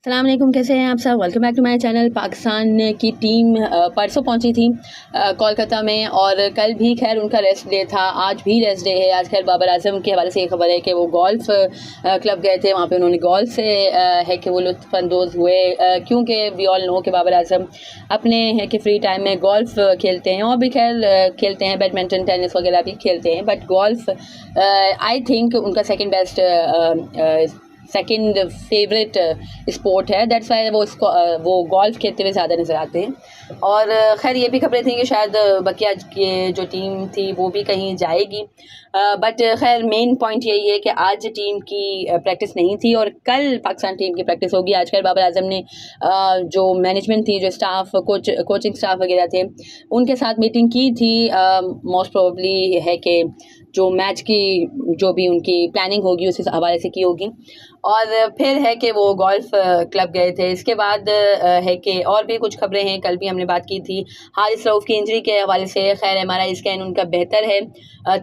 अस्सलाम वालेकुम, कैसे हैं आप सब। Welcome back to my channel. Pakistan की टीम परसों पहुंची थी कोलकाता में, और कल भी खैर उनका रेस्ट डे था, आज भी रेस्ट डे है। आज खैर बाबर आजम के हवाले से ये खबर है कि वो गोल्फ़ क्लब गए थे, वहाँ पे उन्होंने गोल्फ से है कि वो लुत्फ़अंदोज़ हुए, क्योंकि वी ऑल नो कि बाबर आजम अपने है कि फ्री टाइम में गोल्फ़ खेलते हैं, और भी खैर खेलते हैं, बैडमिंटन टेनिस वगैरह भी खेलते हैं, बट गोल्फ़ आई थिंक उनका सेकंड फेवरेट स्पोर्ट है। दैट्स वाई वो गोल्फ खेलते हुए ज़्यादा नज़र आते हैं। और खैर ये भी खबरें थी कि शायद बकिया की जो टीम थी वो भी कहीं जाएगी, बट खैर मेन पॉइंट यही है कि आज टीम की प्रैक्टिस नहीं थी और कल पाकिस्तान टीम की प्रैक्टिस होगी। आजकल बाबर आजम ने जो मैनेजमेंट थी, जो स्टाफ कोचिंग स्टाफ वगैरह थे, उनके साथ मीटिंग की थी। मोस्ट प्रोबेबली है कि जो मैच की जो भी उनकी प्लानिंग होगी उस हवाले से की होगी, और फिर है कि वो गोल्फ़ क्लब गए थे। इसके बाद है कि और भी कुछ खबरें हैं, कल भी हमने बात की थी हारिस रऊफ़ की इंजरी के हवाले से। खैर MRI स्कैन उनका बेहतर है,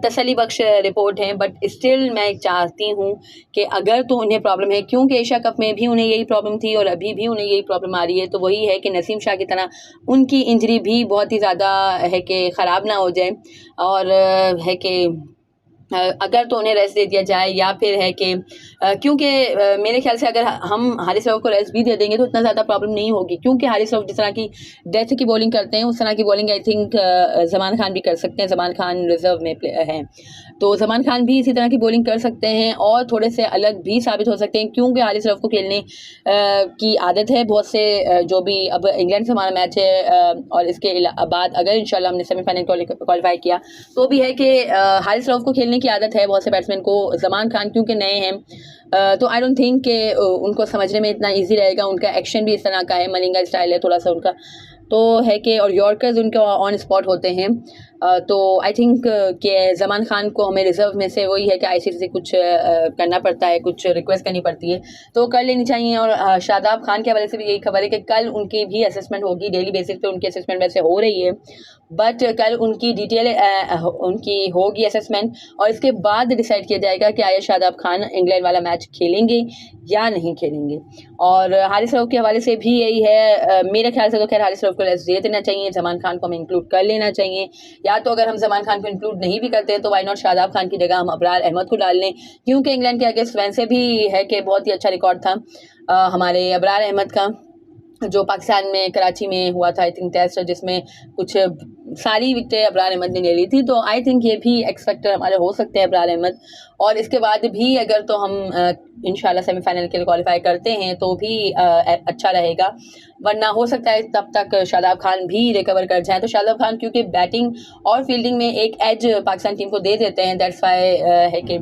तसल्ली बख्श रिपोर्ट है, बट स्टिल मैं चाहती हूँ कि अगर तो उन्हें प्रॉब्लम है, क्योंकि एशिया कप में भी उन्हें यही प्रॉब्लम थी और अभी भी उन्हें यही प्रॉब्लम आ रही है, तो वही है कि नसीम शाह की तरह उनकी इंजरी भी बहुत ही ज़्यादा है कि ख़राब ना हो जाए, और है कि अगर तो उन्हें रेस्ट दे दिया जाए, या फिर है कि क्योंकि मेरे ख्याल से अगर हम हारिस रऊफ़ को रेस्ट भी दे देंगे तो इतना ज़्यादा प्रॉब्लम नहीं होगी, क्योंकि हारिस रऊफ़ जिस तरह की डेथ की बॉलिंग करते हैं उस तरह की बॉलिंग आई थिंक ज़मान खान भी कर सकते हैं। ज़मान खान रिजर्व में हैं, तो ज़मान खान भी इसी तरह की बॉलिंग कर सकते हैं और थोड़े से अलग भी साबित हो सकते हैं, क्योंकि हारिस रऊफ़ को खेलने की आदत है। बहुत से जो भी अब इंग्लैंड से हमारा मैच है, और इसके बाद अगर इंशाल्लाह हमने सेमीफाइनल क्वालिफाई किया तो भी है कि हारिस रऊफ़ को खेलने की आदत है बहुत से बैट्समैन को। ज़मान खान क्योंकि नए हैं, तो आई डोंट थिंक कि उनको समझने में इतना इजी रहेगा। उनका एक्शन भी इस तरह का है, मलिंगा स्टाइल है थोड़ा सा उनका, तो है कि और यॉर्कर्स उनके ऑन स्पॉट होते हैं। तो आई थिंक कि ज़मान खान को हमें रिज़र्व में से वही है कि ICC से कुछ करना पड़ता है, कुछ रिक्वेस्ट करनी पड़ती है, तो कर लेनी चाहिए। और शादाब खान के हवाले से भी यही खबर है कि कल उनकी भी असेसमेंट होगी, डेली बेसिस पे उनकी असेसमेंट वैसे हो रही है, बट कल उनकी डिटेल उनकी होगी असेसमेंट, और इसके बाद डिसाइड किया जाएगा कि आया शादाब खान इंग्लैंड वाला मैच खेलेंगे या नहीं खेलेंगे। और हारिस रऊफ़ के हवाले से भी यही है, मेरे ख्याल से तो खैर हारिस रऊफ़ को रेस्ट दे देना चाहिए, ज़मान खान को हमें इंक्लूड कर लेना चाहिए, या तो अगर हम ज़मान खान को इंक्लूड नहीं भी करते हैं तो वाई नॉट शादाब खान की जगह हम अबरार अहमद को डाल लें, क्योंकि इंग्लैंड के अगेंस्ट वैसे भी है कि बहुत ही अच्छा रिकॉर्ड था हमारे अबरार अहमद का, जो पाकिस्तान में कराची में हुआ था आई थिंक टेस्ट, जिसमें कुछ सारी विकेटें अबरार अहमद ने ले ली थी। तो आई थिंक ये भी एक्स फैक्टर हमारे हो सकते हैं अबरार अहमद, और इसके बाद भी अगर तो हम इंशाल्लाह सेमीफाइनल के लिए क्वालिफाई करते हैं तो भी अच्छा रहेगा, वरना हो सकता है तब तक शादाब खान भी रिकवर कर जाएँ। तो शादाब खान क्योंकि बैटिंग और फील्डिंग में एक एज पाकिस्तान टीम को दे देते हैं, दैट्स वाई है कि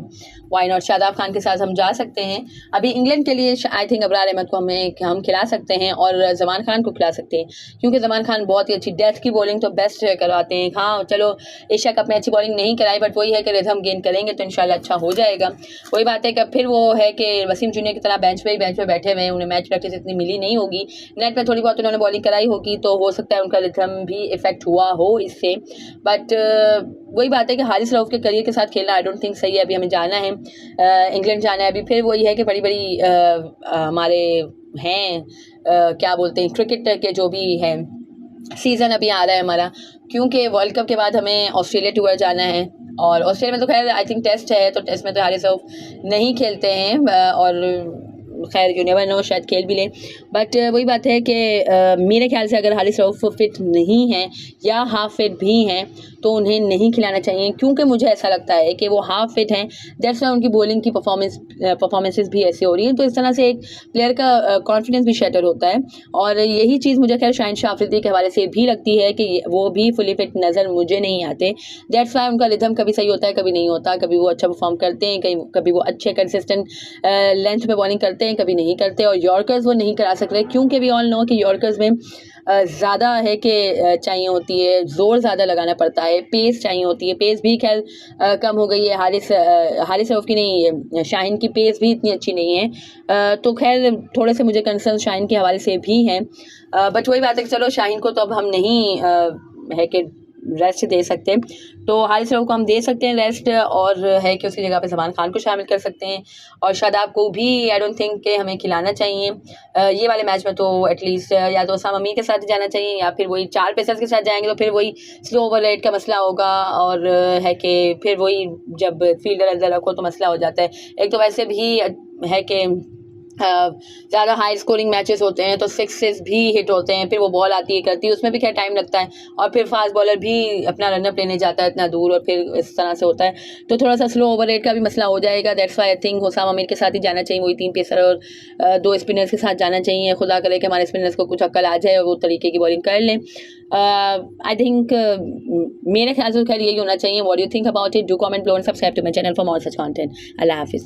वाई नॉट शादाब खान के साथ हम जा सकते हैं। अभी इंग्लैंड के लिए आई थिंक अबरार अहमद को हम खिला सकते हैं और ज़मान खान को खिला सकते हैं, क्योंकि ज़मान खान बहुत ही अच्छी डेथ की बॉलिंग तो बेस्ट करवाते हैं। हाँ चलो एशिया कप में अच्छी बॉलिंग नहीं कराई, बट वही है कि रिदम गेन करेंगे तो इंशाल्लाह अच्छा हो जाएगा। वही बात है कि फिर वो है कि वसीम जूनियर की तरह बेंच पे बैठे हुए हैं, उन्हें मैच प्रैक्टिस इतनी मिली नहीं होगी, नेट पर थोड़ी बहुत उन्होंने बॉलिंग कराई होगी, तो हो सकता है उनका रिदम भी इफेक्ट हुआ हो इससे। बट वही बात है कि हारिस रऊफ़ के करियर के साथ खेलना आई डोंट थिंक सही है। अभी हमें जाना है इंग्लैंड जाना है, अभी फिर वही है कि बड़ी बड़ी हमारे हैं क्या बोलते हैं क्रिकेट के जो भी हैं सीज़न अभी आ रहा है हमारा, क्योंकि वर्ल्ड कप के बाद हमें ऑस्ट्रेलिया टूर जाना है, और ऑस्ट्रेलिया में तो खैर आई थिंक टेस्ट है, तो टेस्ट में तो हारिस रऊफ़ नहीं खेलते हैं, और खैर यू नेवर नो शायद खेल भी लें। बट वही बात है कि मेरे ख्याल से अगर हारिस रऊफ़ फिट नहीं हैं या हाफ फिट भी हैं तो उन्हें नहीं खिलाना चाहिए, क्योंकि मुझे ऐसा लगता है कि वो हाफ फिट हैं, दैट्स वाई उनकी बॉलिंग की परफॉर्मेंसेस भी ऐसी हो रही हैं। तो इस तरह से एक प्लेयर का कॉन्फिडेंस भी शैटर होता है, और यही चीज़ मुझे खैर शाहिन शाह अफरीदी के हवाले से भी लगती है कि वो भी फुली फिट नज़र मुझे नहीं आते। दैट्स वाई उनका रिदम कभी सही होता है, कभी नहीं होता, कभी वो अच्छा परफॉर्म करते हैं, कभी वो अच्छे कंसिस्टेंट लेंथ में बॉलिंग करते हैं, कभी नहीं करते, और यॉर्कर्स वो नहीं करा सक रहे, क्योंकि वी ऑल नो कि यॉर्कर्स में ज़्यादा है कि चाहिए होती है, ज़ोर ज़्यादा लगाना पड़ता है, पेस चाहिए होती है, पेस भी खैर कम हो गई है। हारिस रऊफ़ की नहीं, शाहीन की पेस भी इतनी अच्छी नहीं है, तो खैर थोड़े से मुझे कंसर्न शाहीन के हवाले से भी हैं, बट वही बात है कि चलो शाहीन को तो अब हम नहीं है कि रेस्ट दे सकते हैं, तो हारिस रऊफ को हम दे सकते हैं रेस्ट, और है कि उसकी जगह पे जमान खान को शामिल कर सकते हैं, और शादाब को भी आई डोंट थिंक कि हमें खिलाना चाहिए ये वाले मैच में, तो एटलीस्ट या तो उसामा मीर के साथ जाना चाहिए, या फिर वही 4 पेसर्स के साथ जाएंगे तो फिर वही स्लो ओवर रेट का मसला होगा, और है कि फिर वही जब फील्डर अंदर रखो तो मसला हो जाता है। एक तो वैसे भी है कि ज़्यादा हाई स्कोरिंग मैचेस होते हैं तो सिक्सेस भी हिट होते हैं, फिर वो बॉल आती है करती है, उसमें भी खैर टाइम लगता है, और फिर फास्ट बॉलर भी अपना रनअप लेने जाता है इतना दूर, और फिर इस तरह से होता है, तो थोड़ा सा स्लो ओवर रेट का भी मसला हो जाएगा। That's why I think Husam अमीर के साथ ही जाना चाहिए, वही 3 पेसर और 2 स्पिनर्स के साथ जाना चाहिए। खुदा करे कि हमारे स्पिनर्स को कुछ अक्ल आ जाए और वो तरीके की बॉलिंग कर लें। आई थिंक मेरे ख्याल से खैर यही होना चाहिए। What do you think about it? Do comment, below and subscribe to my channel for more such content. अल्लाह हाफिज़।